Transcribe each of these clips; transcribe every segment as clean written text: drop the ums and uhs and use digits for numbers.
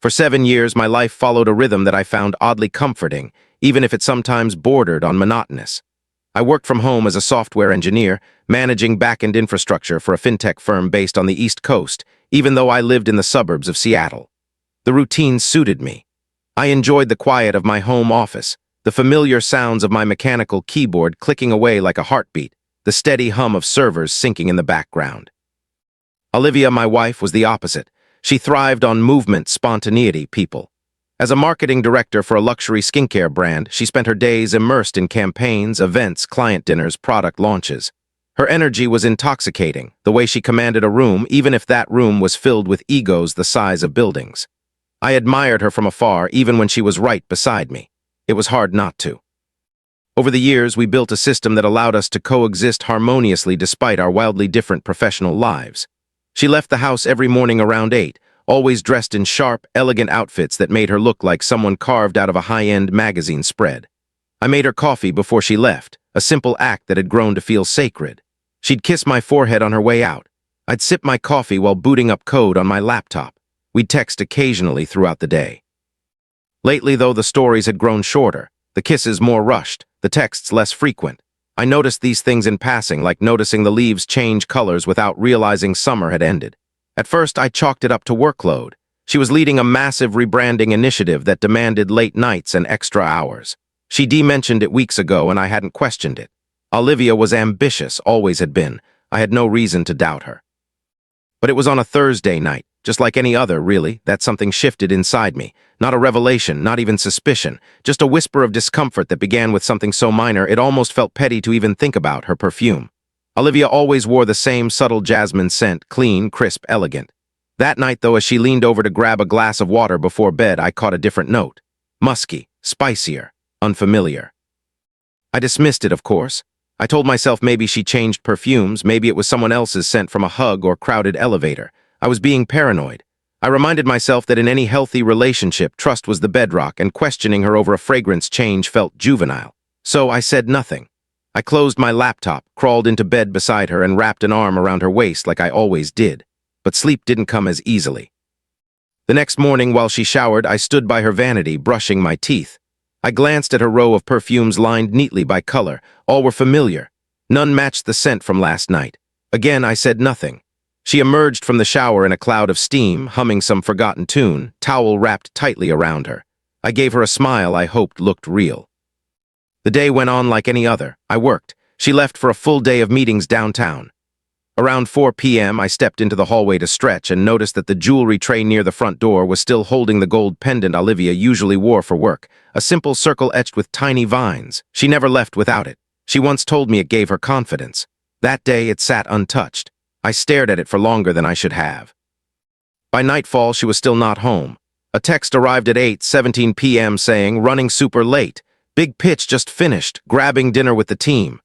For 7 years, my life followed a rhythm that I found oddly comforting, even if it sometimes bordered on monotonous. I worked from home as a software engineer, managing back-end infrastructure for a fintech firm based on the East Coast, even though I lived in the suburbs of Seattle. The routine suited me. I enjoyed the quiet of my home office, the familiar sounds of my mechanical keyboard clicking away like a heartbeat, the steady hum of servers syncing in the background. Olivia, my wife, was the opposite. She thrived on movement, spontaneity, people. As a marketing director for a luxury skincare brand, she spent her days immersed in campaigns, events, client dinners, product launches. Her energy was intoxicating, the way she commanded a room, even if that room was filled with egos the size of buildings. I admired her from afar, even when she was right beside me. It was hard not to. Over the years, we built a system that allowed us to coexist harmoniously despite our wildly different professional lives. She left the house every morning around 8, always dressed in sharp, elegant outfits that made her look like someone carved out of a high-end magazine spread. I made her coffee before she left, a simple act that had grown to feel sacred. She'd kiss my forehead on her way out. I'd sip my coffee while booting up code on my laptop. We'd text occasionally throughout the day. Lately, though, the stories had grown shorter, the kisses more rushed, the texts less frequent. I noticed these things in passing, like noticing the leaves change colors without realizing summer had ended. At first, I chalked it up to workload. She was leading a massive rebranding initiative that demanded late nights and extra hours. She de-mentioned it weeks ago, and I hadn't questioned it. Olivia was ambitious, always had been. I had no reason to doubt her. But it was on a Thursday night, just like any other, really, that something shifted inside me. Not a revelation, not even suspicion, just a whisper of discomfort that began with something so minor it almost felt petty to even think about: her perfume. Olivia always wore the same subtle jasmine scent, clean, crisp, elegant. That night, though, as she leaned over to grab a glass of water before bed, I caught a different note. Musky, spicier, unfamiliar. I dismissed it, of course. I told myself maybe she changed perfumes, maybe it was someone else's scent from a hug or crowded elevator. I was being paranoid. I reminded myself that in any healthy relationship, trust was the bedrock, and questioning her over a fragrance change felt juvenile. So I said nothing. I closed my laptop, crawled into bed beside her, and wrapped an arm around her waist like I always did. But sleep didn't come as easily. The next morning, while she showered, I stood by her vanity, brushing my teeth. I glanced at her row of perfumes lined neatly by color. All were familiar. None matched the scent from last night. Again, I said nothing. She emerged from the shower in a cloud of steam, humming some forgotten tune, towel wrapped tightly around her. I gave her a smile I hoped looked real. The day went on like any other. I worked. She left for a full day of meetings downtown. Around 4 p.m., I stepped into the hallway to stretch and noticed that the jewelry tray near the front door was still holding the gold pendant Olivia usually wore for work, a simple circle etched with tiny vines. She never left without it. She once told me it gave her confidence. That day, it sat untouched. I stared at it for longer than I should have. By nightfall, she was still not home. A text arrived at 8:17 p.m. saying, "Running super late. Big pitch just finished. Grabbing dinner with the team."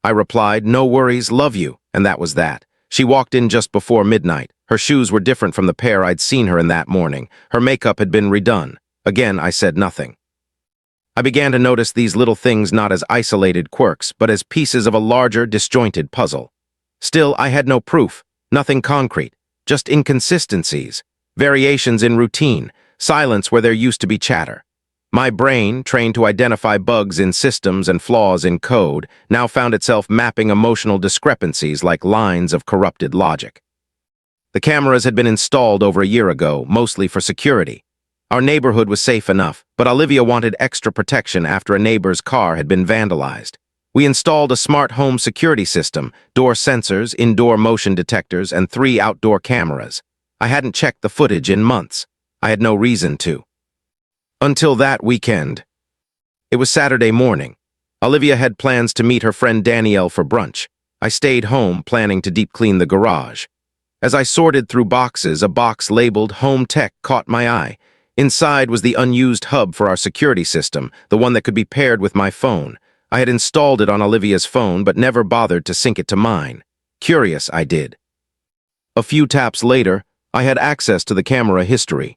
I replied, "No worries, love you," and that was that. She walked in just before midnight. Her shoes were different from the pair I'd seen her in that morning. Her makeup had been redone. Again, I said nothing. I began to notice these little things not as isolated quirks, but as pieces of a larger, disjointed puzzle. Still, I had no proof, nothing concrete, just inconsistencies, variations in routine, silence where there used to be chatter. My brain, trained to identify bugs in systems and flaws in code, now found itself mapping emotional discrepancies like lines of corrupted logic. The cameras had been installed over a year ago, mostly for security. Our neighborhood was safe enough, but Olivia wanted extra protection after a neighbor's car had been vandalized. We installed a smart home security system, door sensors, indoor motion detectors, and 3 outdoor cameras. I hadn't checked the footage in months. I had no reason to. Until that weekend. It was Saturday morning. Olivia had plans to meet her friend Danielle for brunch. I stayed home, planning to deep clean the garage. As I sorted through boxes, a box labeled Home Tech caught my eye. Inside was the unused hub for our security system, the one that could be paired with my phone. I had installed it on Olivia's phone, but never bothered to sync it to mine. Curious, I did. A few taps later, I had access to the camera history.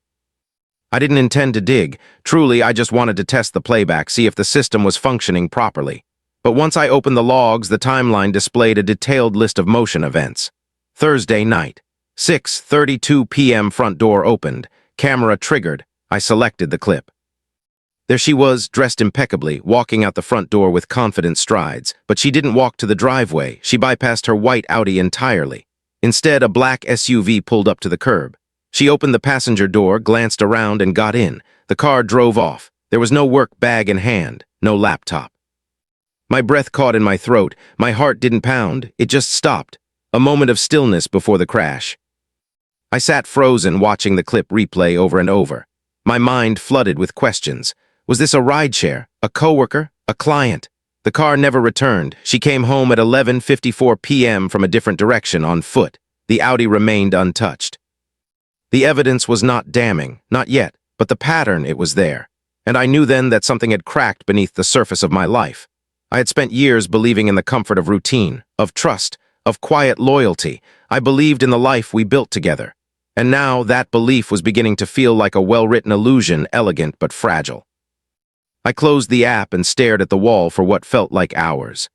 I didn't intend to dig. Truly, I just wanted to test the playback, see if the system was functioning properly. But once I opened the logs, the timeline displayed a detailed list of motion events. Thursday night. 6:32 p.m. front door opened. Camera triggered. I selected the clip. There she was, dressed impeccably, walking out the front door with confident strides. But she didn't walk to the driveway. She bypassed her white Audi entirely. Instead, a black SUV pulled up to the curb. She opened the passenger door, glanced around, and got in. The car drove off. There was no work bag in hand, no laptop. My breath caught in my throat. My heart didn't pound. It just stopped. A moment of stillness before the crash. I sat frozen, watching the clip replay over and over. My mind flooded with questions. Was this a rideshare? A coworker? A client? The car never returned. She came home at 11:54 p.m. from a different direction on foot. The Audi remained untouched. The evidence was not damning, not yet, but the pattern, it was there. And I knew then that something had cracked beneath the surface of my life. I had spent years believing in the comfort of routine, of trust, of quiet loyalty. I believed in the life we built together. And now that belief was beginning to feel like a well-written illusion, elegant but fragile. I closed the app and stared at the wall for what felt like hours.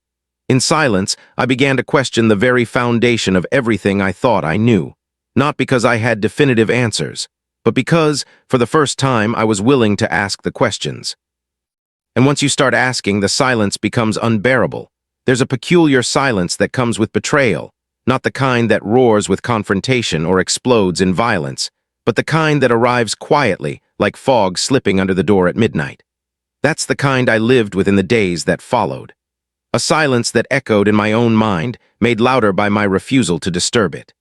In silence, I began to question the very foundation of everything I thought I knew. Not because I had definitive answers, but because, for the first time, I was willing to ask the questions. And once you start asking, the silence becomes unbearable. There's a peculiar silence that comes with betrayal, not the kind that roars with confrontation or explodes in violence, but the kind that arrives quietly, like fog slipping under the door at midnight. That's the kind I lived with in the days that followed. A silence that echoed in my own mind, made louder by my refusal to disturb it.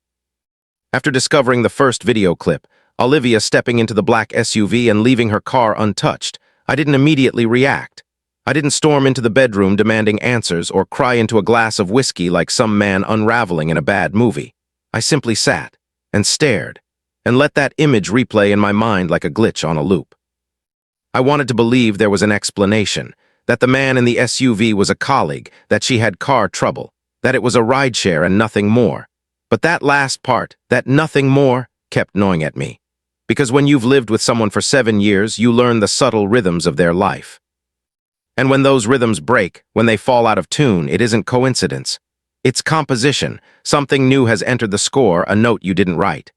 After discovering the first video clip, Olivia stepping into the black SUV and leaving her car untouched, I didn't immediately react. I didn't storm into the bedroom demanding answers or cry into a glass of whiskey like some man unraveling in a bad movie. I simply sat and stared and let that image replay in my mind like a glitch on a loop. I wanted to believe there was an explanation, that the man in the SUV was a colleague, that she had car trouble, that it was a rideshare and nothing more. But that last part, that nothing more, kept gnawing at me. Because when you've lived with someone for 7 years, you learn the subtle rhythms of their life. And when those rhythms break, when they fall out of tune, it isn't coincidence. It's composition. Something new has entered the score, a note you didn't write.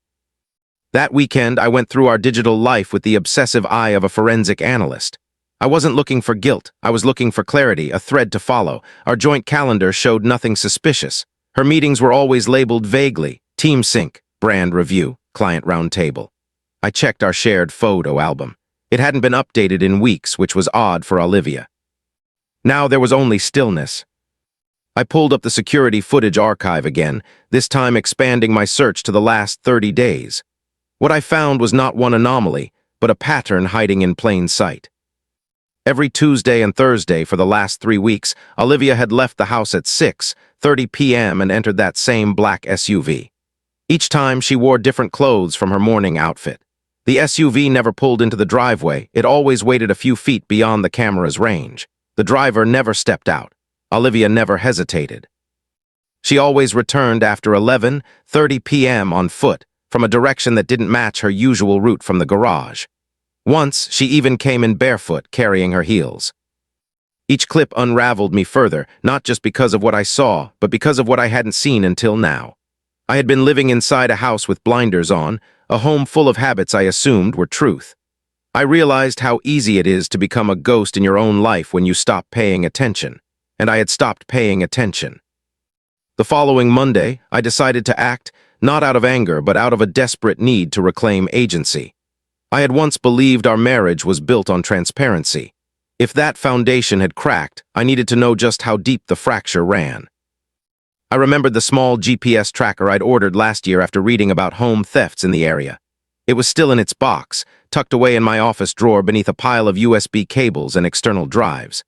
That weekend, I went through our digital life with the obsessive eye of a forensic analyst. I wasn't looking for guilt. I was looking for clarity, a thread to follow. Our joint calendar showed nothing suspicious. Her meetings were always labeled vaguely: Team Sync, Brand Review, Client Roundtable. I checked our shared photo album. It hadn't been updated in weeks, which was odd for Olivia. Now there was only stillness. I pulled up the security footage archive again, this time expanding my search to the last 30 days. What I found was not one anomaly, but a pattern hiding in plain sight. Every Tuesday and Thursday for the last 3 weeks, Olivia had left the house at 6:30 p.m. and entered that same black SUV. Each time she wore different clothes from her morning outfit. The SUV never pulled into the driveway. It always waited a few feet beyond the camera's range. The driver never stepped out. Olivia never hesitated. She always returned after 11:30 p.m. on foot, from a direction that didn't match her usual route from the garage. Once, she even came in barefoot, carrying her heels. Each clip unraveled me further, not just because of what I saw, but because of what I hadn't seen until now. I had been living inside a house with blinders on, a home full of habits I assumed were truth. I realized how easy it is to become a ghost in your own life when you stop paying attention, and I had stopped paying attention. The following Monday, I decided to act, not out of anger, but out of a desperate need to reclaim agency. I had once believed our marriage was built on transparency. If that foundation had cracked, I needed to know just how deep the fracture ran. I remembered the small GPS tracker I'd ordered last year after reading about home thefts in the area. It was still in its box, tucked away in my office drawer beneath a pile of USB cables and external drives.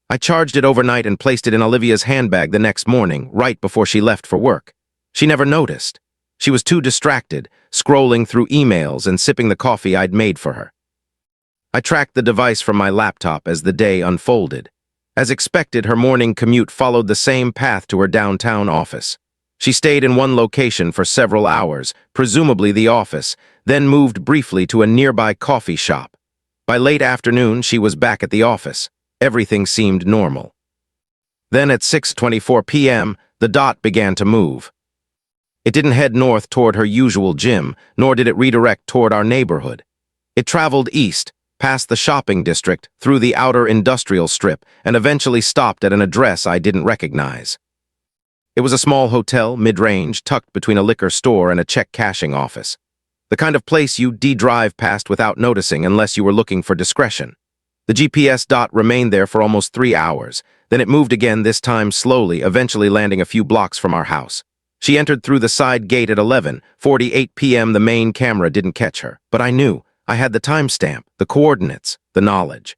I charged it overnight and placed it in Olivia's handbag the next morning, right before she left for work. She never noticed. She was too distracted, scrolling through emails and sipping the coffee I'd made for her. I tracked the device from my laptop as the day unfolded. As expected, her morning commute followed the same path to her downtown office. She stayed in one location for several hours, presumably the office, then moved briefly to a nearby coffee shop. By late afternoon, she was back at the office. Everything seemed normal. Then at 6:24 p.m., the dot began to move. It didn't head north toward her usual gym, nor did it redirect toward our neighborhood. It traveled east, past the shopping district, through the outer industrial strip, and eventually stopped at an address I didn't recognize. It was a small hotel, mid-range, tucked between a liquor store and a check-cashing office. The kind of place you drive past without noticing unless you were looking for discretion. The GPS dot remained there for almost 3 hours. Then it moved again, this time slowly, eventually landing a few blocks from our house. She entered through the side gate at 11:48 p.m. The main camera didn't catch her, but I knew. I had the timestamp, the coordinates, the knowledge.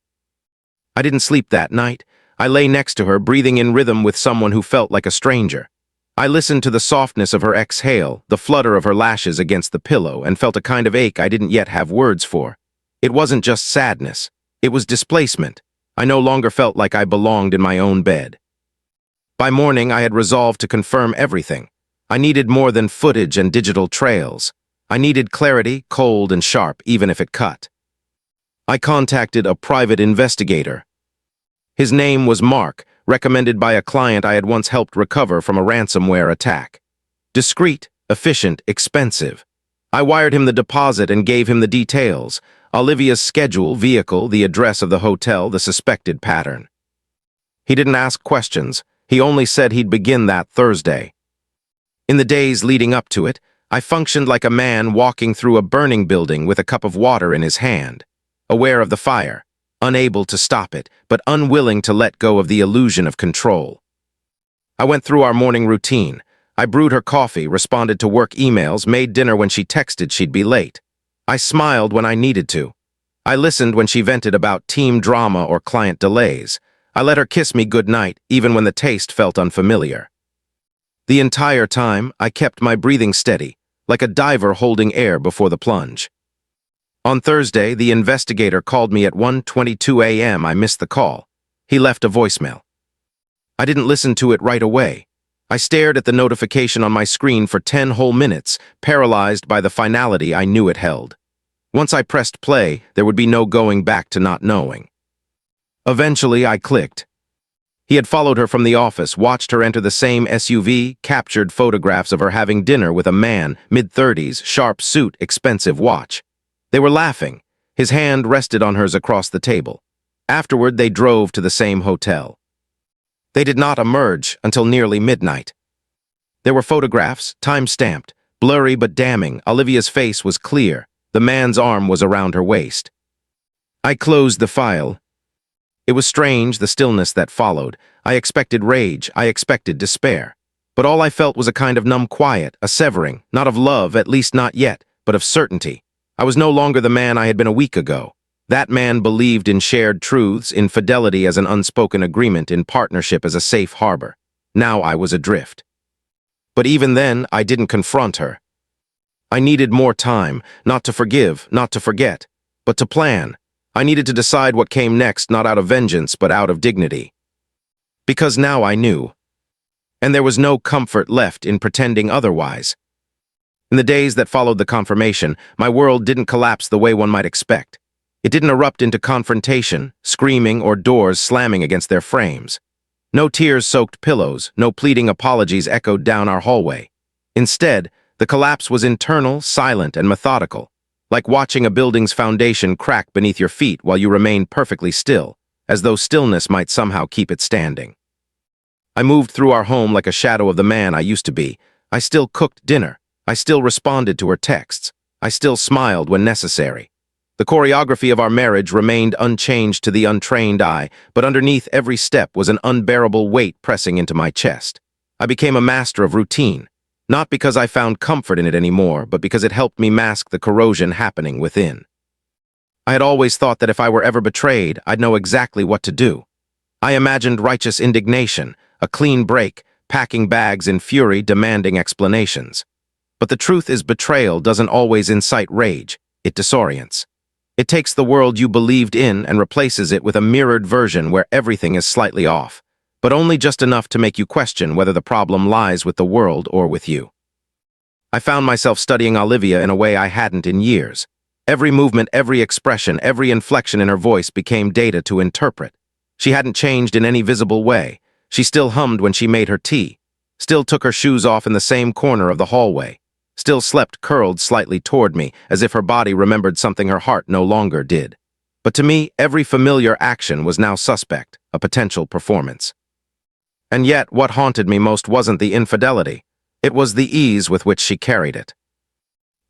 I didn't sleep that night. I lay next to her, breathing in rhythm with someone who felt like a stranger. I listened to the softness of her exhale, the flutter of her lashes against the pillow, and felt a kind of ache I didn't yet have words for. It wasn't just sadness. It was displacement. I no longer felt like I belonged in my own bed. By morning, I had resolved to confirm everything. I needed more than footage and digital trails. I needed clarity, cold and sharp, even if it cut. I contacted a private investigator. His name was Mark, recommended by a client I had once helped recover from a ransomware attack. Discreet, efficient, expensive. I wired him the deposit and gave him the details: Olivia's schedule, vehicle, the address of the hotel, the suspected pattern. He didn't ask questions. He only said he'd begin that Thursday. In the days leading up to it, I functioned like a man walking through a burning building with a cup of water in his hand, aware of the fire, unable to stop it, but unwilling to let go of the illusion of control. I went through our morning routine. I brewed her coffee, responded to work emails, made dinner when she texted she'd be late. I smiled when I needed to. I listened when she vented about team drama or client delays. I let her kiss me goodnight, even when the taste felt unfamiliar. The entire time, I kept my breathing steady, like a diver holding air before the plunge. On Thursday, the investigator called me at 1:22 a.m. I missed the call. He left a voicemail. I didn't listen to it right away. I stared at the notification on my screen for 10 whole minutes, paralyzed by the finality I knew it held. Once I pressed play, there would be no going back to not knowing. Eventually, I clicked. He had followed her from the office, watched her enter the same SUV, captured photographs of her having dinner with a man, mid-30s, sharp suit, expensive watch. They were laughing. His hand rested on hers across the table. Afterward, they drove to the same hotel. They did not emerge until nearly midnight. There were photographs, time-stamped, blurry but damning. Olivia's face was clear. The man's arm was around her waist. I closed the file. It was strange, the stillness that followed. I expected rage, I expected despair. But all I felt was a kind of numb quiet, a severing, not of love, at least not yet, but of certainty. I was no longer the man I had been a week ago. That man believed in shared truths, in fidelity as an unspoken agreement, in partnership as a safe harbor. Now I was adrift. But even then, I didn't confront her. I needed more time, not to forgive, not to forget, but to plan. I needed to decide what came next, not out of vengeance, but out of dignity. Because now I knew. And there was no comfort left in pretending otherwise. In the days that followed the confirmation, my world didn't collapse the way one might expect. It didn't erupt into confrontation, screaming, or doors slamming against their frames. No tears-soaked pillows, no pleading apologies echoed down our hallway. Instead, the collapse was internal, silent, and methodical, like watching a building's foundation crack beneath your feet while you remained perfectly still, as though stillness might somehow keep it standing. I moved through our home like a shadow of the man I used to be. I still cooked dinner. I still responded to her texts. I still smiled when necessary. The choreography of our marriage remained unchanged to the untrained eye, but underneath every step was an unbearable weight pressing into my chest. I became a master of routine, not because I found comfort in it anymore, but because it helped me mask the corrosion happening within. I had always thought that if I were ever betrayed, I'd know exactly what to do. I imagined righteous indignation, a clean break, packing bags in fury, demanding explanations. But the truth is, betrayal doesn't always incite rage, it disorients. It takes the world you believed in and replaces it with a mirrored version where everything is slightly off, but only just enough to make you question whether the problem lies with the world or with you. I found myself studying Olivia in a way I hadn't in years. Every movement, every expression, every inflection in her voice became data to interpret. She hadn't changed in any visible way. She still hummed when she made her tea, still took her shoes off in the same corner of the hallway, still slept curled slightly toward me, as if her body remembered something her heart no longer did. But to me, every familiar action was now suspect, a potential performance. And yet, what haunted me most wasn't the infidelity. It was the ease with which she carried it.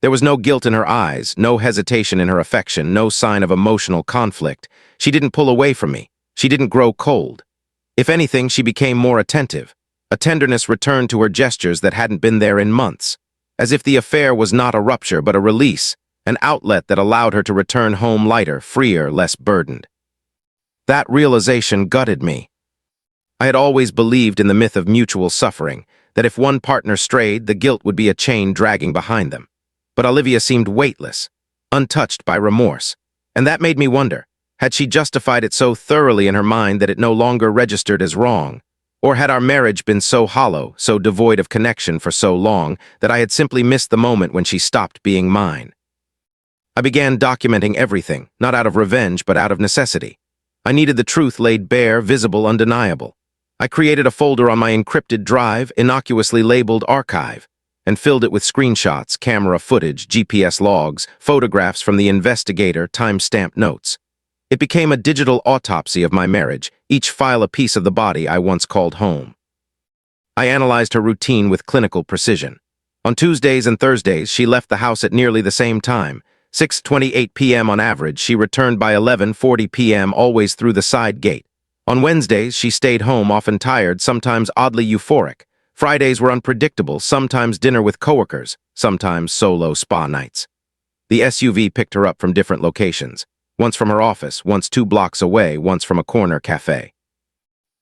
There was no guilt in her eyes, no hesitation in her affection, no sign of emotional conflict. She didn't pull away from me. She didn't grow cold. If anything, she became more attentive. A tenderness returned to her gestures that hadn't been there in months, as if the affair was not a rupture but a release, an outlet that allowed her to return home lighter, freer, less burdened. That realization gutted me. I had always believed in the myth of mutual suffering, that if one partner strayed, the guilt would be a chain dragging behind them. But Olivia seemed weightless, untouched by remorse, and that made me wonder, had she justified it so thoroughly in her mind that it no longer registered as wrong? Or had our marriage been so hollow, so devoid of connection for so long, that I had simply missed the moment when she stopped being mine? I began documenting everything, not out of revenge but out of necessity. I needed the truth laid bare, visible, undeniable. I created a folder on my encrypted drive, innocuously labeled Archive, and filled it with screenshots, camera footage, GPS logs, photographs from the investigator, time-stamped notes. It became a digital autopsy of my marriage, each file a piece of the body I once called home. I analyzed her routine with clinical precision. On Tuesdays and Thursdays, she left the house at nearly the same time. 6:28 p.m. on average, she returned by 11:40 p.m. always through the side gate. On Wednesdays, she stayed home, often tired, sometimes oddly euphoric. Fridays were unpredictable, sometimes dinner with coworkers, sometimes solo spa nights. The SUV picked her up from different locations, once from her office, once 2 blocks away, once from a corner cafe.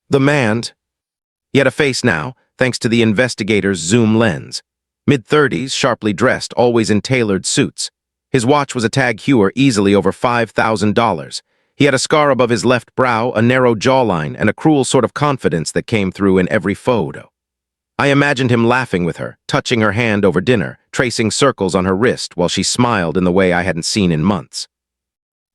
The man, he had a face now, thanks to the investigator's zoom lens. Mid-30s, sharply dressed, always in tailored suits. His watch was a Tag Heuer, easily over $5,000. He had a scar above his left brow, a narrow jawline, and a cruel sort of confidence that came through in every photo. I imagined him laughing with her, touching her hand over dinner, tracing circles on her wrist while she smiled in the way I hadn't seen in months.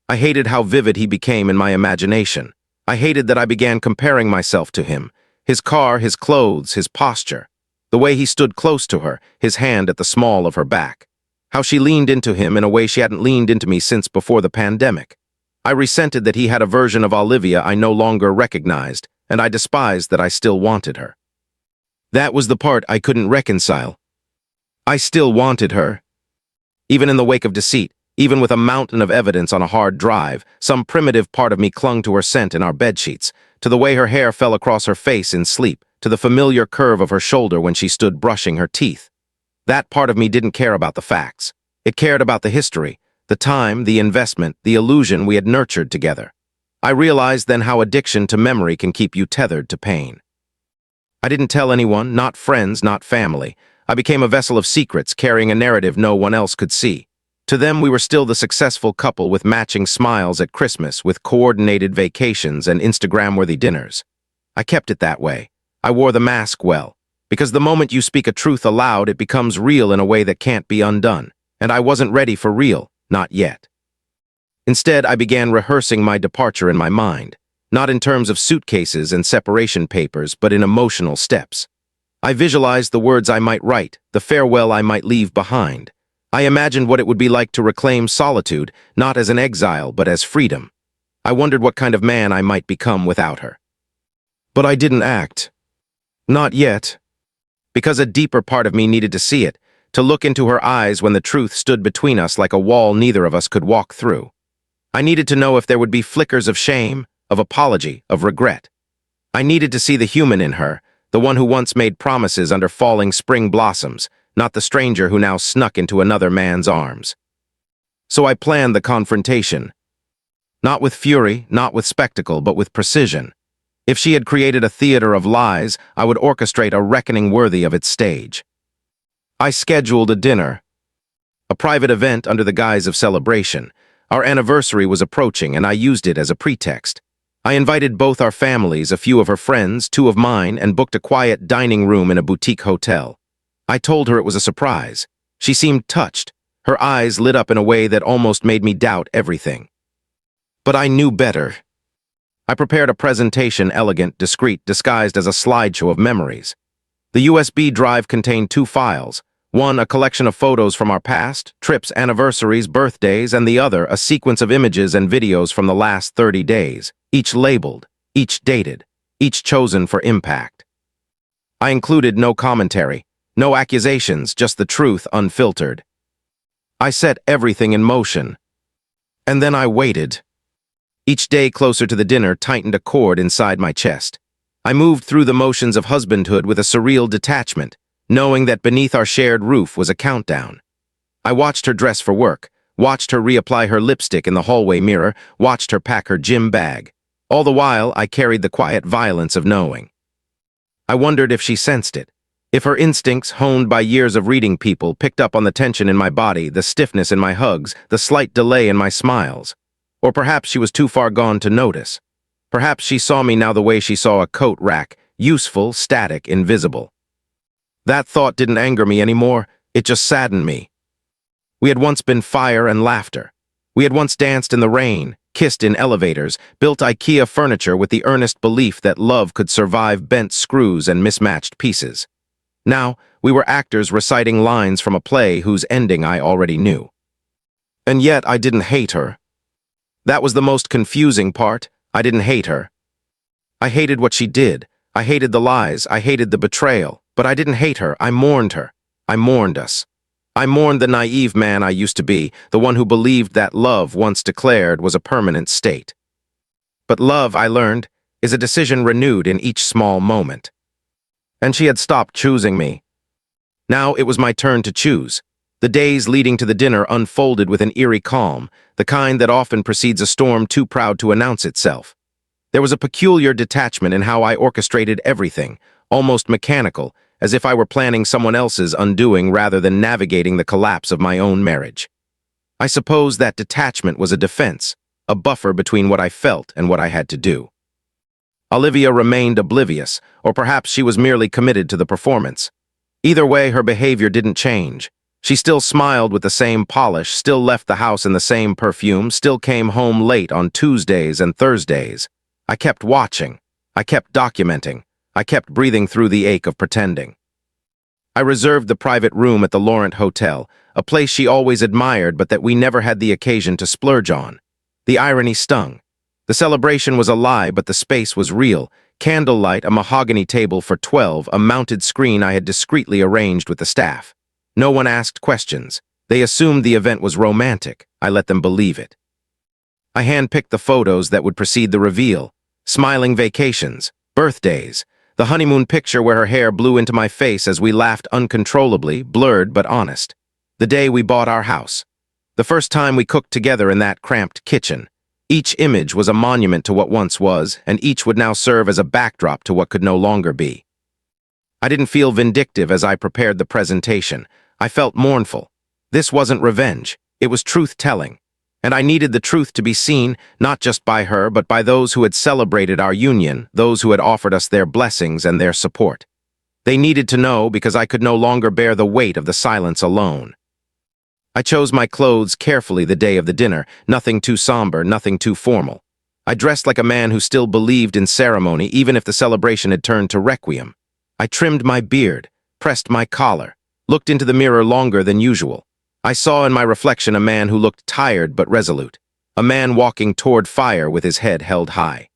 I hated how vivid he became in my imagination. I hated that I began comparing myself to him. His car, his clothes, his posture. The way he stood close to her, his hand at the small of her back. How she leaned into him in a way she hadn't leaned into me since before the pandemic. I resented that he had a version of Olivia I no longer recognized, and I despised that I still wanted her. That was the part I couldn't reconcile. I still wanted her. Even in the wake of deceit, even with a mountain of evidence on a hard drive, some primitive part of me clung to her scent in our bedsheets, to the way her hair fell across her face in sleep, to the familiar curve of her shoulder when she stood brushing her teeth. That part of me didn't care about the facts. It cared about the history, the time, the investment, the illusion we had nurtured together. I realized then how addiction to memory can keep you tethered to pain. I didn't tell anyone, not friends, not family. I became a vessel of secrets, carrying a narrative no one else could see. To them, we were still the successful couple with matching smiles at Christmas, with coordinated vacations and Instagram-worthy dinners. I kept it that way. I wore the mask well, because the moment you speak a truth aloud, it becomes real in a way that can't be undone. And I wasn't ready for real, not yet. Instead, I began rehearsing my departure in my mind. Not in terms of suitcases and separation papers, but in emotional steps. I visualized the words I might write, the farewell I might leave behind. I imagined what it would be like to reclaim solitude, not as an exile, but as freedom. I wondered what kind of man I might become without her. But I didn't act. Not yet. Because a deeper part of me needed to see it, to look into her eyes when the truth stood between us like a wall neither of us could walk through. I needed to know if there would be flickers of shame, of apology, of regret. I needed to see the human in her, the one who once made promises under falling spring blossoms, not the stranger who now snuck into another man's arms. So I planned the confrontation. Not with fury, not with spectacle, but with precision. If she had created a theater of lies, I would orchestrate a reckoning worthy of its stage. I scheduled a dinner. A private event under the guise of celebration. Our anniversary was approaching, and I used it as a pretext. I invited both our families, a few of her friends, 2 of mine, and booked a quiet dining room in a boutique hotel. I told her it was a surprise. She seemed touched. Her eyes lit up in a way that almost made me doubt everything. But I knew better. I prepared a presentation, elegant, discreet, disguised as a slideshow of memories. The USB drive contained 2 files, One, a collection of photos from our past, trips, anniversaries, birthdays, and the other, a sequence of images and videos from the last 30 days, each labeled, each dated, each chosen for impact. I included no commentary, no accusations, just the truth unfiltered. I set everything in motion. And then I waited. Each day closer to the dinner tightened a cord inside my chest. I moved through the motions of husbandhood with a surreal detachment, knowing that beneath our shared roof was a countdown. I watched her dress for work, watched her reapply her lipstick in the hallway mirror, watched her pack her gym bag. All the while, I carried the quiet violence of knowing. I wondered if she sensed it, if her instincts, honed by years of reading people, picked up on the tension in my body, the stiffness in my hugs, the slight delay in my smiles. Or perhaps she was too far gone to notice. Perhaps she saw me now the way she saw a coat rack, useful, static, invisible. That thought didn't anger me anymore, it just saddened me. We had once been fire and laughter. We had once danced in the rain, kissed in elevators, built IKEA furniture with the earnest belief that love could survive bent screws and mismatched pieces. Now, we were actors reciting lines from a play whose ending I already knew. And yet I didn't hate her. That was the most confusing part. I didn't hate her. I hated what she did. I hated the lies. I hated the betrayal. But I didn't hate her. I mourned her. I mourned us. I mourned the naive man I used to be, the one who believed that love, once declared, was a permanent state. But love, I learned, is a decision renewed in each small moment. And she had stopped choosing me. Now it was my turn to choose. The days leading to the dinner unfolded with an eerie calm, the kind that often precedes a storm too proud to announce itself. There was a peculiar detachment in how I orchestrated everything, almost mechanical, as if I were planning someone else's undoing rather than navigating the collapse of my own marriage. I suppose that detachment was a defense, a buffer between what I felt and what I had to do. Olivia remained oblivious, or perhaps she was merely committed to the performance. Either way, her behavior didn't change. She still smiled with the same polish, still left the house in the same perfume, still came home late on Tuesdays and Thursdays. I kept watching. I kept documenting. I kept breathing through the ache of pretending. I reserved the private room at the Laurent Hotel, a place she always admired but that we never had the occasion to splurge on. The irony stung. The celebration was a lie, but the space was real. Candlelight, a mahogany table for 12, a mounted screen I had discreetly arranged with the staff. No one asked questions. They assumed the event was romantic. I let them believe it. I handpicked the photos that would precede the reveal. Smiling vacations, birthdays, the honeymoon picture where her hair blew into my face as we laughed uncontrollably, blurred but honest. The day we bought our house. The first time we cooked together in that cramped kitchen. Each image was a monument to what once was, and each would now serve as a backdrop to what could no longer be. I didn't feel vindictive as I prepared the presentation. I felt mournful. This wasn't revenge. It was truth-telling. And I needed the truth to be seen, not just by her, but by those who had celebrated our union, those who had offered us their blessings and their support. They needed to know because I could no longer bear the weight of the silence alone. I chose my clothes carefully the day of the dinner, nothing too somber, nothing too formal. I dressed like a man who still believed in ceremony, even if the celebration had turned to requiem. I trimmed my beard, pressed my collar, looked into the mirror longer than usual. I saw in my reflection a man who looked tired but resolute, a man walking toward fire with his head held high.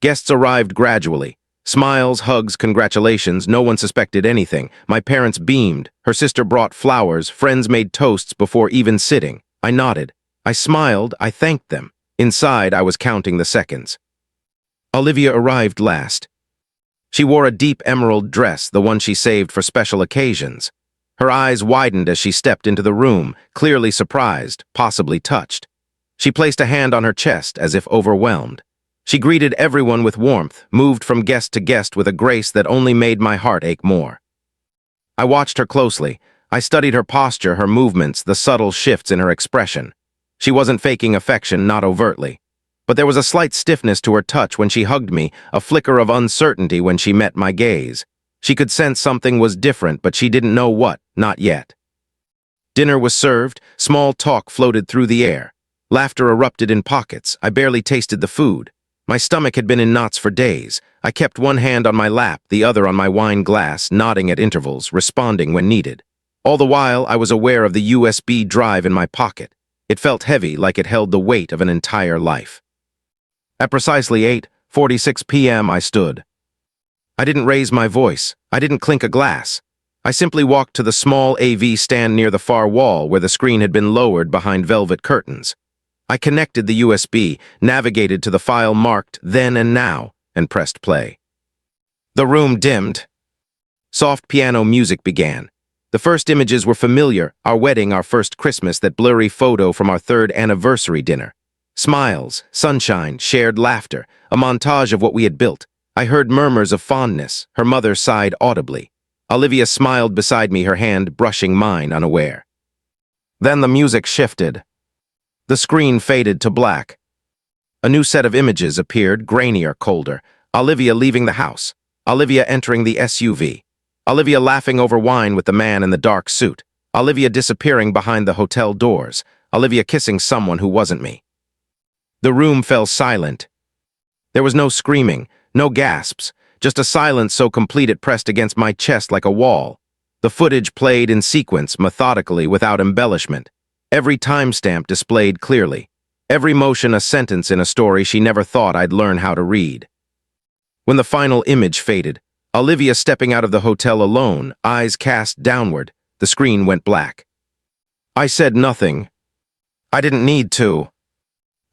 Guests arrived gradually. Smiles, hugs, congratulations, no one suspected anything. My parents beamed, her sister brought flowers, friends made toasts before even sitting. I nodded. I smiled, I thanked them. Inside, I was counting the seconds. Olivia arrived last. She wore a deep emerald dress, the one she saved for special occasions. Her eyes widened as she stepped into the room, clearly surprised, possibly touched. She placed a hand on her chest as if overwhelmed. She greeted everyone with warmth, moved from guest to guest with a grace that only made my heart ache more. I watched her closely. I studied her posture, her movements, the subtle shifts in her expression. She wasn't faking affection, not overtly. But there was a slight stiffness to her touch when she hugged me, a flicker of uncertainty when she met my gaze. She could sense something was different, but she didn't know what, not yet. Dinner was served, small talk floated through the air. Laughter erupted in pockets. I barely tasted the food. My stomach had been in knots for days. I kept one hand on my lap, the other on my wine glass, nodding at intervals, responding when needed. All the while, I was aware of the USB drive in my pocket. It felt heavy, like it held the weight of an entire life. At precisely 8:46 p.m., I stood. I didn't raise my voice. I didn't clink a glass. I simply walked to the small AV stand near the far wall where the screen had been lowered behind velvet curtains. I connected the USB, navigated to the file marked Then and Now, and pressed play. The room dimmed. Soft piano music began. The first images were familiar: our wedding, our first Christmas, that blurry photo from our third anniversary dinner. Smiles, sunshine, shared laughter, a montage of what we had built. I heard murmurs of fondness. Her mother sighed audibly. Olivia smiled beside me, her hand brushing mine unaware. Then the music shifted. The screen faded to black. A new set of images appeared, grainier, colder. Olivia leaving the house. Olivia entering the SUV. Olivia laughing over wine with the man in the dark suit. Olivia disappearing behind the hotel doors. Olivia kissing someone who wasn't me. The room fell silent. There was no screaming, no gasps, just a silence so complete it pressed against my chest like a wall. The footage played in sequence, methodically, without embellishment. Every timestamp displayed clearly. Every motion a sentence in a story she never thought I'd learn how to read. When the final image faded, Olivia stepping out of the hotel alone, eyes cast downward, the screen went black. I said nothing. I didn't need to.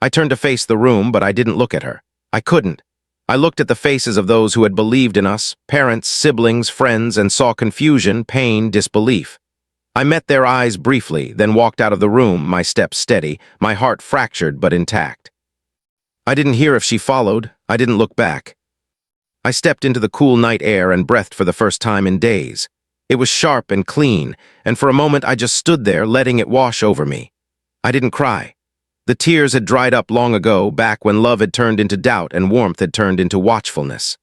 I turned to face the room, but I didn't look at her. I couldn't. I looked at the faces of those who had believed in us, parents, siblings, friends, and saw confusion, pain, disbelief. I met their eyes briefly, then walked out of the room, my steps steady, my heart fractured but intact. I didn't hear if she followed. I didn't look back. I stepped into the cool night air and breathed for the first time in days. It was sharp and clean, and for a moment I just stood there, letting it wash over me. I didn't cry. The tears had dried up long ago, back when love had turned into doubt and warmth had turned into watchfulness.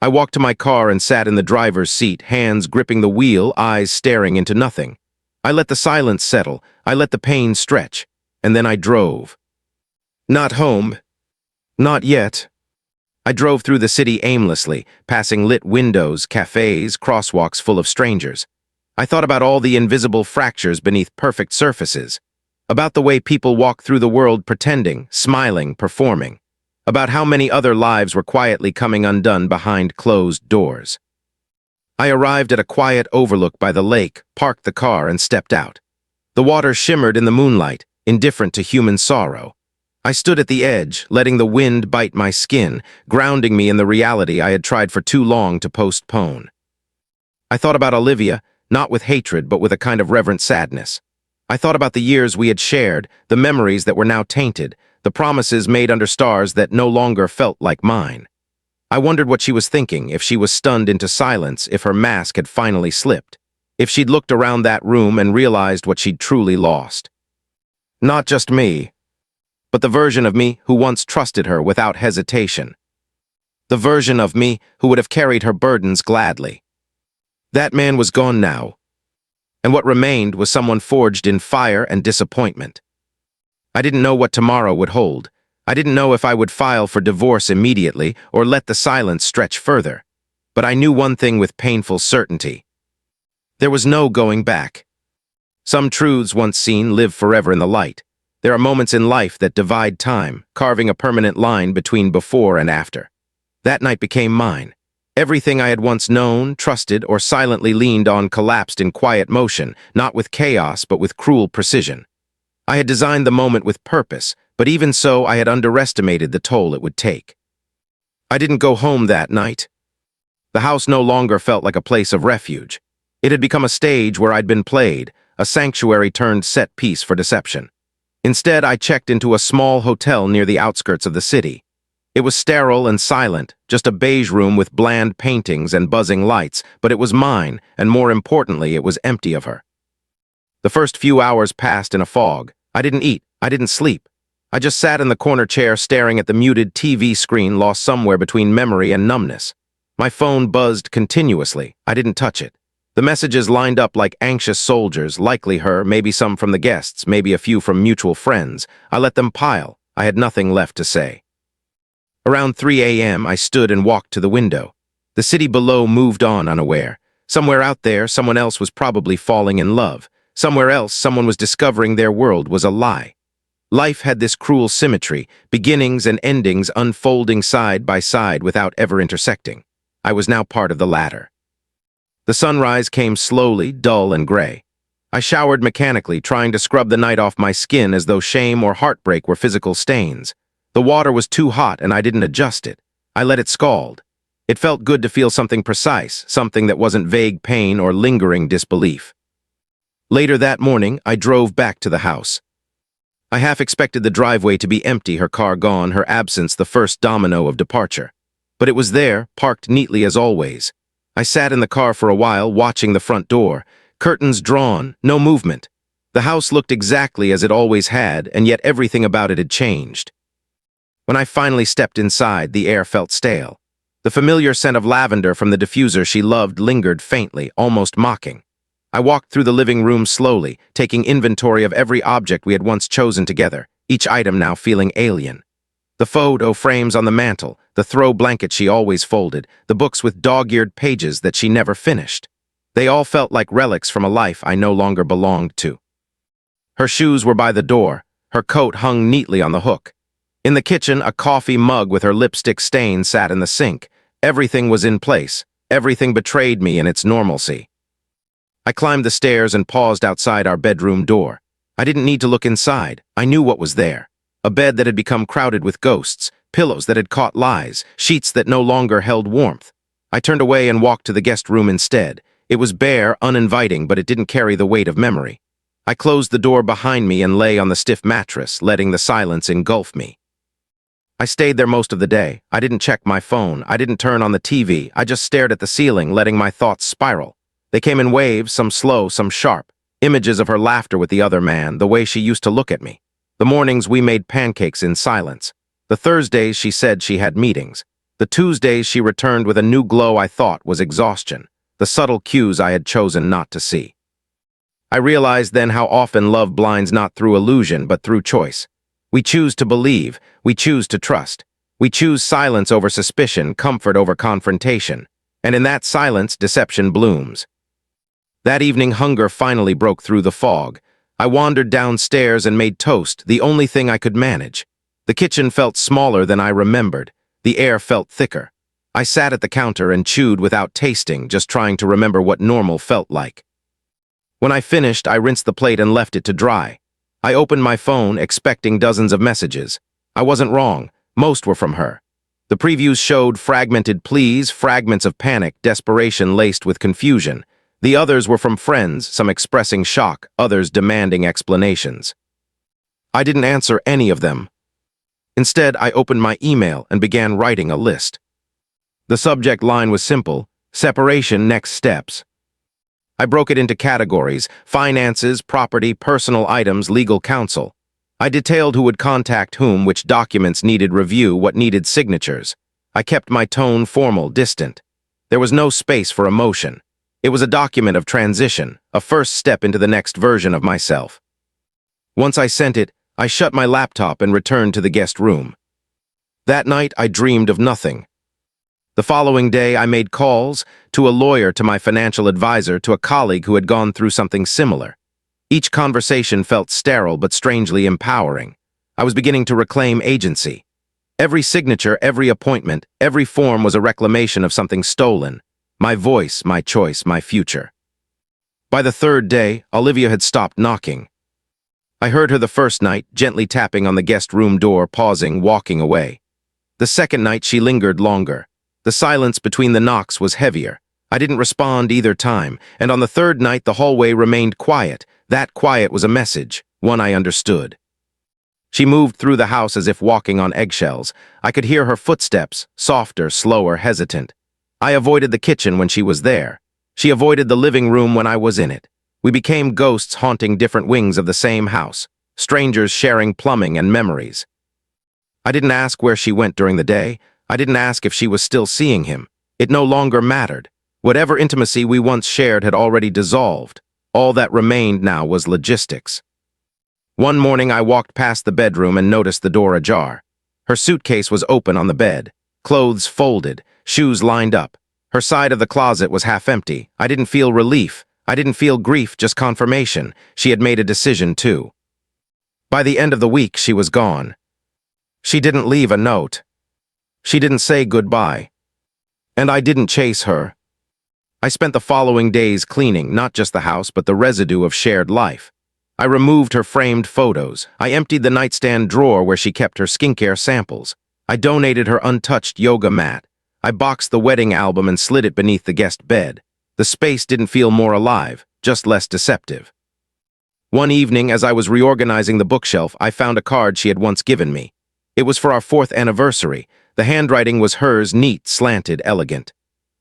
I walked to my car and sat in the driver's seat, hands gripping the wheel, eyes staring into nothing. I let the silence settle, I let the pain stretch, and then I drove. Not home. Not yet. I drove through the city aimlessly, passing lit windows, cafes, crosswalks full of strangers. I thought about all the invisible fractures beneath perfect surfaces, about the way people walk through the world pretending, smiling, performing, about how many other lives were quietly coming undone behind closed doors. I arrived at a quiet overlook by the lake, parked the car, and stepped out. The water shimmered in the moonlight, indifferent to human sorrow. I stood at the edge, letting the wind bite my skin, grounding me in the reality I had tried for too long to postpone. I thought about Olivia, not with hatred, but with a kind of reverent sadness. I thought about the years we had shared, the memories that were now tainted, the promises made under stars that no longer felt like mine. I wondered what she was thinking, if she was stunned into silence, if her mask had finally slipped, if she'd looked around that room and realized what she'd truly lost. Not just me, but the version of me who once trusted her without hesitation. The version of me who would have carried her burdens gladly. That man was gone now, and what remained was someone forged in fire and disappointment. I didn't know what tomorrow would hold. I didn't know if I would file for divorce immediately or let the silence stretch further. But I knew one thing with painful certainty. There was no going back. Some truths once seen live forever in the light. There are moments in life that divide time, carving a permanent line between before and after. That night became mine. Everything I had once known, trusted, or silently leaned on collapsed in quiet motion, not with chaos, but with cruel precision. I had designed the moment with purpose, but even so I had underestimated the toll it would take. I didn't go home that night. The house no longer felt like a place of refuge. It had become a stage where I'd been played, a sanctuary turned set piece for deception. Instead, I checked into a small hotel near the outskirts of the city. It was sterile and silent, just a beige room with bland paintings and buzzing lights, but it was mine, and more importantly, it was empty of her. The first few hours passed in a fog. I didn't eat, I didn't sleep. I just sat in the corner chair staring at the muted TV screen lost somewhere between memory and numbness. My phone buzzed continuously. I didn't touch it. The messages lined up like anxious soldiers, likely her, maybe some from the guests, maybe a few from mutual friends. I let them pile. I had nothing left to say. Around 3 a.m., I stood and walked to the window. The city below moved on unaware. Somewhere out there, someone else was probably falling in love. Somewhere else, someone was discovering their world was a lie. Life had this cruel symmetry, beginnings and endings unfolding side by side without ever intersecting. I was now part of the latter. The sunrise came slowly, dull and gray. I showered mechanically, trying to scrub the night off my skin as though shame or heartbreak were physical stains. The water was too hot and I didn't adjust it. I let it scald. It felt good to feel something precise, something that wasn't vague pain or lingering disbelief. Later that morning, I drove back to the house. I half expected the driveway to be empty, her car gone, her absence the first domino of departure. But it was there, parked neatly as always. I sat in the car for a while, watching the front door. Curtains drawn, no movement. The house looked exactly as it always had, and yet everything about it had changed. When I finally stepped inside, the air felt stale. The familiar scent of lavender from the diffuser she loved lingered faintly, almost mocking. I walked through the living room slowly, taking inventory of every object we had once chosen together, each item now feeling alien. The photo frames on the mantel, the throw blanket she always folded, the books with dog-eared pages that she never finished. They all felt like relics from a life I no longer belonged to. Her shoes were by the door, her coat hung neatly on the hook. In the kitchen, a coffee mug with her lipstick stain sat in the sink. Everything was in place. Everything betrayed me in its normalcy. I climbed the stairs and paused outside our bedroom door. I didn't need to look inside. I knew what was there. A bed that had become crowded with ghosts, pillows that had caught lies, sheets that no longer held warmth. I turned away and walked to the guest room instead. It was bare, uninviting, but it didn't carry the weight of memory. I closed the door behind me and lay on the stiff mattress, letting the silence engulf me. I stayed there most of the day. I didn't check my phone. I didn't turn on the TV. I just stared at the ceiling, letting my thoughts spiral. They came in waves, some slow, some sharp. Images of her laughter with the other man, the way she used to look at me. The mornings we made pancakes in silence. The Thursdays she said she had meetings. The Tuesdays she returned with a new glow I thought was exhaustion. The subtle cues I had chosen not to see. I realized then how often love blinds not through illusion but through choice. We choose to believe, we choose to trust. We choose silence over suspicion, comfort over confrontation. And in that silence, deception blooms. That evening, hunger finally broke through the fog. I wandered downstairs and made toast, the only thing I could manage. The kitchen felt smaller than I remembered. The air felt thicker. I sat at the counter and chewed without tasting, just trying to remember what normal felt like. When I finished, I rinsed the plate and left it to dry. I opened my phone, expecting dozens of messages. I wasn't wrong. Most were from her. The previews showed fragmented pleas, fragments of panic, desperation laced with confusion. The others were from friends, some expressing shock, others demanding explanations. I didn't answer any of them. Instead, I opened my email and began writing a list. The subject line was simple: separation, next steps. I broke it into categories: finances, property, personal items, legal counsel. I detailed who would contact whom, which documents needed review, what needed signatures. I kept my tone formal, distant. There was no space for emotion. It was a document of transition, a first step into the next version of myself. Once I sent it, I shut my laptop and returned to the guest room. That night, I dreamed of nothing. The following day, I made calls to a lawyer, to my financial advisor, to a colleague who had gone through something similar. Each conversation felt sterile but strangely empowering. I was beginning to reclaim agency. Every signature, every appointment, every form was a reclamation of something stolen. My voice, my choice, my future. By the third day, Olivia had stopped knocking. I heard her the first night, gently tapping on the guest room door, pausing, walking away. The second night, she lingered longer. The silence between the knocks was heavier. I didn't respond either time, and on the third night the hallway remained quiet. That quiet was a message, one I understood. She moved through the house as if walking on eggshells. I could hear her footsteps, softer, slower, hesitant. I avoided the kitchen when she was there. She avoided the living room when I was in it. We became ghosts haunting different wings of the same house, strangers sharing plumbing and memories. I didn't ask where she went during the day. I didn't ask if she was still seeing him. It no longer mattered. Whatever intimacy we once shared had already dissolved. All that remained now was logistics. One morning I walked past the bedroom and noticed the door ajar. Her suitcase was open on the bed, clothes folded, shoes lined up. Her side of the closet was half empty. I didn't feel relief. I didn't feel grief, just confirmation. She had made a decision, too. By the end of the week, she was gone. She didn't leave a note. She didn't say goodbye. And I didn't chase her. I spent the following days cleaning, not just the house, but the residue of shared life. I removed her framed photos. I emptied the nightstand drawer where she kept her skincare samples. I donated her untouched yoga mat. I boxed the wedding album and slid it beneath the guest bed. The space didn't feel more alive, just less deceptive. One evening, as I was reorganizing the bookshelf, I found a card she had once given me. It was for our 4th anniversary. The handwriting was hers, neat, slanted, elegant.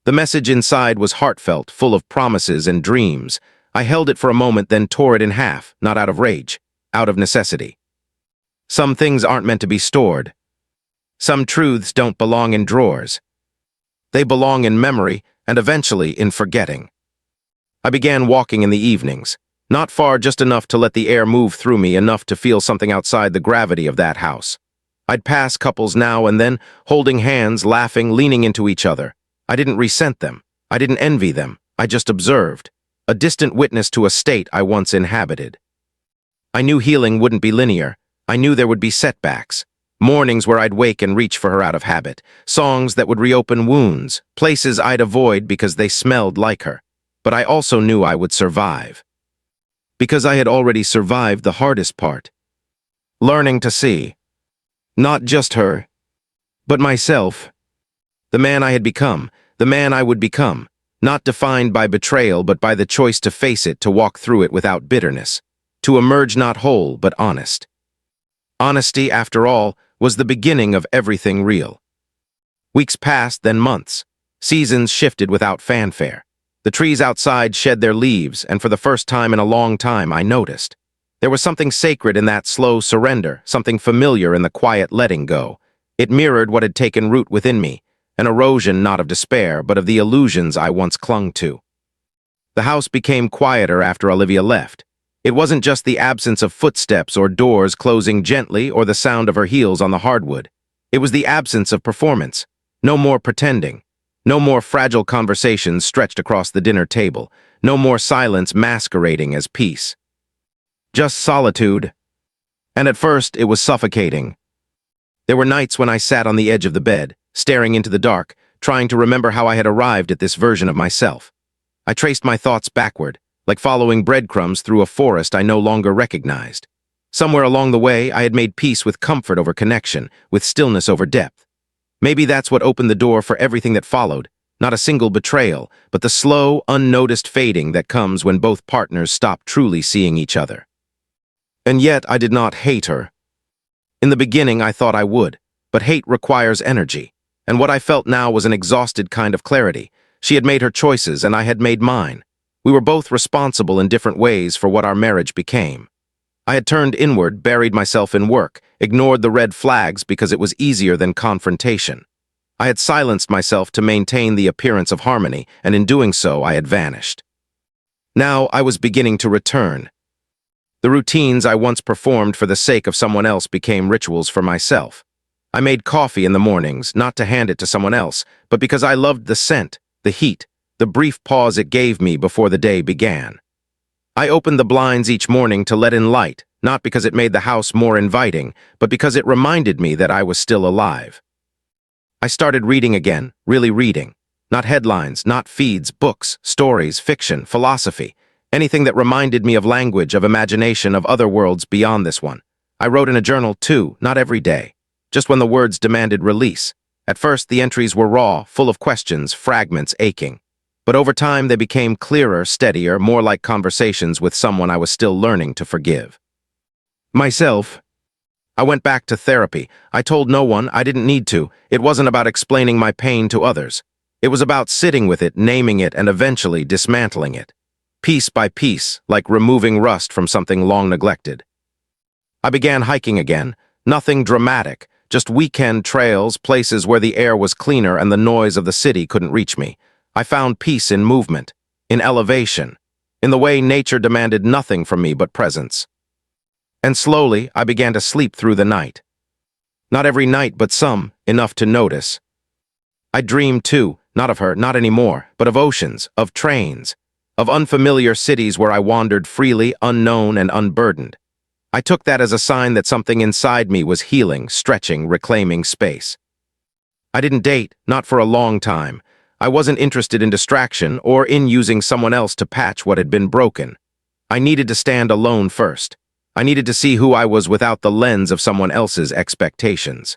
The message inside was heartfelt, full of promises and dreams. I held it for a moment, then tore it in half, not out of rage, out of necessity. Some things aren't meant to be stored. Some truths don't belong in drawers. They belong in memory, and eventually in forgetting. I began walking in the evenings. Not far, just enough to let the air move through me, enough to feel something outside the gravity of that house. I'd pass couples now and then, holding hands, laughing, leaning into each other. I didn't resent them. I didn't envy them. I just observed, a distant witness to a state I once inhabited. I knew healing wouldn't be linear. I knew there would be setbacks. Mornings where I'd wake and reach for her out of habit. Songs that would reopen wounds. Places I'd avoid because they smelled like her. But I also knew I would survive. Because I had already survived the hardest part. Learning to see. Not just her, but myself. The man I had become, the man I would become, not defined by betrayal but by the choice to face it, to walk through it without bitterness, to emerge not whole but honest. Honesty, after all, was the beginning of everything real. Weeks passed, then months. Seasons shifted without fanfare. The trees outside shed their leaves, and for the first time in a long time I noticed. There was something sacred in that slow surrender, something familiar in the quiet letting go. It mirrored what had taken root within me, an erosion not of despair, but of the illusions I once clung to. The house became quieter after Olivia left. It wasn't just the absence of footsteps or doors closing gently or the sound of her heels on the hardwood. It was the absence of performance. No more pretending. No more fragile conversations stretched across the dinner table. No more silence masquerading as peace. Just solitude. And at first, it was suffocating. There were nights when I sat on the edge of the bed, staring into the dark, trying to remember how I had arrived at this version of myself. I traced my thoughts backward, like following breadcrumbs through a forest I no longer recognized. Somewhere along the way, I had made peace with comfort over connection, with stillness over depth. Maybe that's what opened the door for everything that followed, not a single betrayal, but the slow, unnoticed fading that comes when both partners stop truly seeing each other. And yet, I did not hate her. In the beginning, I thought I would, but hate requires energy, and what I felt now was an exhausted kind of clarity. She had made her choices, and I had made mine. We were both responsible in different ways for what our marriage became. I had turned inward, buried myself in work, ignored the red flags because it was easier than confrontation. I had silenced myself to maintain the appearance of harmony, and in doing so, I had vanished. Now I was beginning to return. The routines I once performed for the sake of someone else became rituals for myself. I made coffee in the mornings, not to hand it to someone else, but because I loved the scent, the heat, the brief pause it gave me before the day began. I opened the blinds each morning to let in light, not because it made the house more inviting, but because it reminded me that I was still alive. I started reading again, really reading. Not headlines, not feeds, books, stories, fiction, philosophy. Anything that reminded me of language, of imagination, of other worlds beyond this one. I wrote in a journal too, not every day, just when the words demanded release. At first, the entries were raw, full of questions, fragments aching. But over time, they became clearer, steadier, more like conversations with someone I was still learning to forgive. Myself. I went back to therapy. I told no one, I didn't need to. It wasn't about explaining my pain to others. It was about sitting with it, naming it, and eventually dismantling it. Piece by piece, like removing rust from something long neglected. I began hiking again. Nothing dramatic, just weekend trails, places where the air was cleaner and the noise of the city couldn't reach me. I found peace in movement, in elevation, in the way nature demanded nothing from me but presence. And slowly, I began to sleep through the night. Not every night, but some, enough to notice. I dreamed too, Not of her, not anymore, but of oceans, of trains, of unfamiliar cities where I wandered freely, unknown and unburdened. I took that as a sign that something inside me was healing, stretching, reclaiming space. I didn't date, not for a long time. I wasn't interested in distraction or in using someone else to patch what had been broken. I needed to stand alone first. I needed to see who I was without the lens of someone else's expectations.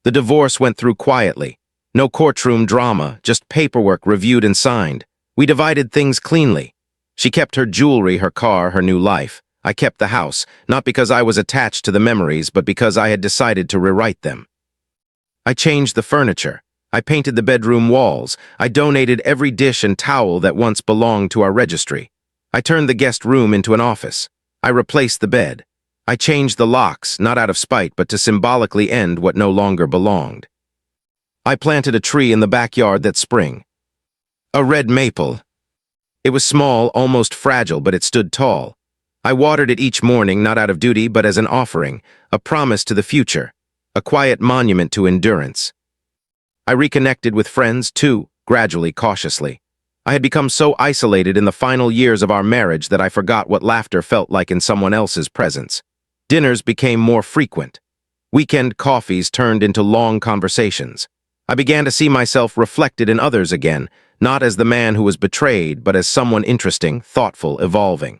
The divorce went through quietly. No courtroom drama, just paperwork reviewed and signed. We divided things cleanly. She kept her jewelry, her car, her new life. I kept the house, not because I was attached to the memories, but because I had decided to rewrite them. I changed the furniture. I painted the bedroom walls. I donated every dish and towel that once belonged to our registry. I turned the guest room into an office. I replaced the bed. I changed the locks, not out of spite, but to symbolically end what no longer belonged. I planted a tree in the backyard that spring. A red maple. It was small, almost fragile, but it stood tall. I watered it each morning, not out of duty, but as an offering, a promise to the future, a quiet monument to endurance. I reconnected with friends, too, gradually, cautiously. I had become so isolated in the final years of our marriage that I forgot what laughter felt like in someone else's presence. Dinners became more frequent. Weekend coffees turned into long conversations. I began to see myself reflected in others again, not as the man who was betrayed, but as someone interesting, thoughtful, evolving.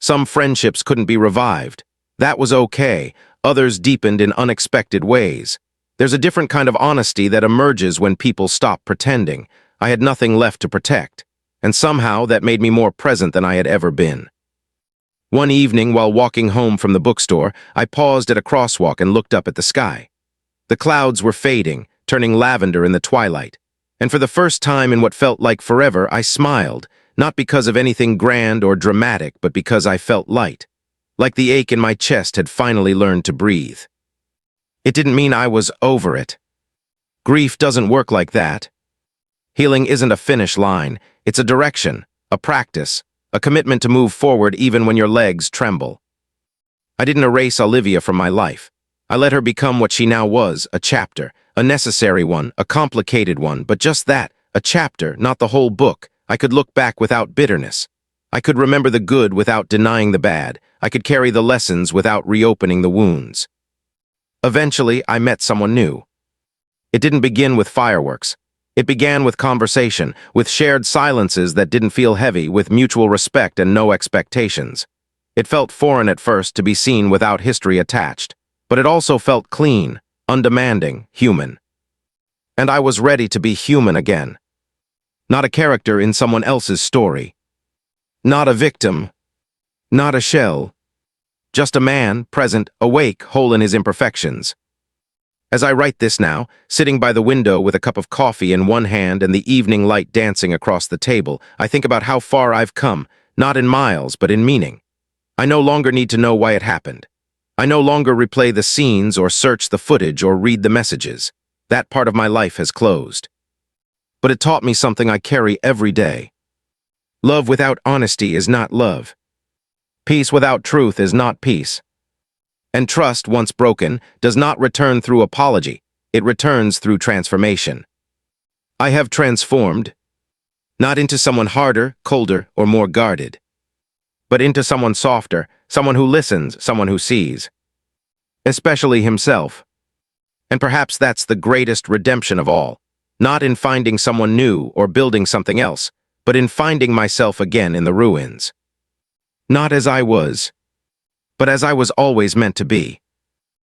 Some friendships couldn't be revived. That was okay. Others deepened in unexpected ways. There's a different kind of honesty that emerges when people stop pretending. I had nothing left to protect, and somehow that made me more present than I had ever been. One evening, while walking home from the bookstore, I paused at a crosswalk and looked up at the sky. The clouds were fading, turning lavender in the twilight, and for the first time in what felt like forever, I smiled, not because of anything grand or dramatic, but because I felt light, like the ache in my chest had finally learned to breathe. It didn't mean I was over it. Grief doesn't work like that. Healing isn't a finish line, it's a direction, a practice, a commitment to move forward even when your legs tremble. I didn't erase Olivia from my life. I let her become what she now was, a chapter, a necessary one, a complicated one, but just that, a chapter, not the whole book. I could look back without bitterness. I could remember the good without denying the bad. I could carry the lessons without reopening the wounds. Eventually, I met someone new. It didn't begin with fireworks. It began with conversation, with shared silences that didn't feel heavy, with mutual respect and no expectations. It felt foreign at first to be seen without history attached, but it also felt clean, undemanding, human. And I was ready to be human again. Not a character in someone else's story. Not a victim. Not a shell. Just a man, present, awake, whole in his imperfections. As I write this now, sitting by the window with a cup of coffee in one hand and the evening light dancing across the table, I think about how far I've come, not in miles, but in meaning. I no longer need to know why it happened. I no longer replay the scenes or search the footage or read the messages. That part of my life has closed. But it taught me something I carry every day. Love without honesty is not love. Peace without truth is not peace. And trust, once broken, does not return through apology. It returns through transformation. I have transformed, not into someone harder, colder, or more guarded, but into someone softer, someone who listens, someone who sees. Especially himself. And perhaps that's the greatest redemption of all. Not in finding someone new or building something else, but in finding myself again in the ruins. Not as I was, but as I was always meant to be.